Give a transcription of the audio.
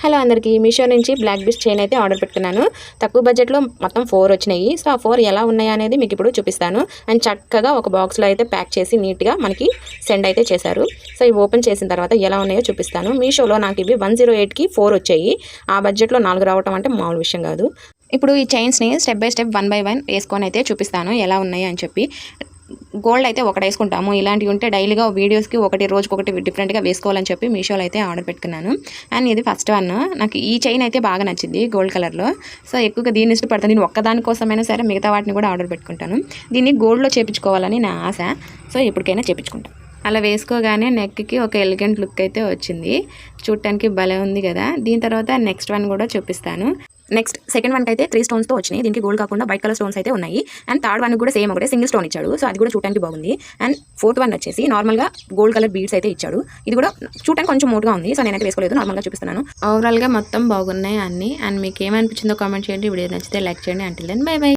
Hello అందరికీ మీషో నుంచి black beast chain అయితే ఆర్డర్ పెట్టుకున్నాను. తక్కువ బడ్జెట్లో మొత్తం 4 వచ్చినాయి. సో ఆ 4 ఎలా ఉన్నాయి అనేది మీకు ఇప్పుడు చూపిస్తాను. అండ్ చక్కగా ఒక బాక్స్లో అయితే ప్యాక్ చేసి నీట్గా మనకి సెండ్ అయితే చేశారు. సో ఇవి ఓపెన్ చేసిన తర్వాత ఎలా ఉన్నాయో చూపిస్తాను. మీషోలో నాకు ఇవి 108కి 4 వచ్చాయి. ఆ బడ్జెట్లో 4 రావటం అంటే మామూలు విషయం కాదు. ఇప్పుడు ఈ చైన్స్ని స్టెప్ బై స్టెప్ 1 బై 1 వేసుకొని అయితే చూపిస్తాను ఎలా ఉన్నాయి అని చెప్పి. గోల్డ్ అయితే ఒకటి వేసుకుంటాము. ఇలాంటివి ఉంటే డైలీగా వీడియోస్కి ఒకటి రోజుకొకటి డిఫరెంట్గా వేసుకోవాలని చెప్పి మీషోలో అయితే ఆర్డర్ పెట్టుకున్నాను. అండ్ ఇది ఫస్ట్ వన్. నాకు ఈ చైన్ అయితే బాగా నచ్చింది గోల్డ్ కలర్లో. సో ఎక్కువగా దీన్ని ఇష్టపడతాను. నేను ఒక్కదాని కోసమైనా సరే మిగతా వాటిని కూడా ఆర్డర్ పెట్టుకుంటాను. దీన్ని గోల్డ్లో చేయించుకోవాలని నా ఆశ. సో ఎప్పటికైనా చేయించుకుంటాను. అలా వేసుకోగానే నెక్కి ఒక ఎలిగెంట్ లుక్ అయితే వచ్చింది. చూడటానికి భలే ఉంది కదా. దీని తర్వాత నెక్స్ట్ వన్ కూడా చూపిస్తాను. నెక్స్ట్ సెకండ్ వన్ అయితే 3 స్టోన్స్తో వచ్చినాయి. దీనికి గోల్డ్ కాకుండా వైట్ కలర్ స్టోన్స్ అయితే ఉన్నాయి. అండ్ థర్డ్ వన్ కూడా సేమ్ ఒకటే సింగిల్ స్టోన్ ఇచ్చాడు. సో అది కూడా చూడటానికి బాగుంది. అండ్ ఫోర్త్ వన్ వచ్చేసి నార్మల్గా గోల్డ్ కలర్ బీడ్స్ అయితే ఇచ్చాడు. ఇది కూడా చూడటానికి కొంచెం మోటుగా ఉంది. సో నేనైతే వేసుకోలేదు, నార్మల్గా చూపిస్తున్నాను. ఓవరాల్గా మొత్తం బాగున్నాయి అన్ని. అండ్ మీకు ఏమనిపించిందో కామెంట్ చేయండి. వీడియో నచ్చితే లైక్ చేయండి. Until then bye by.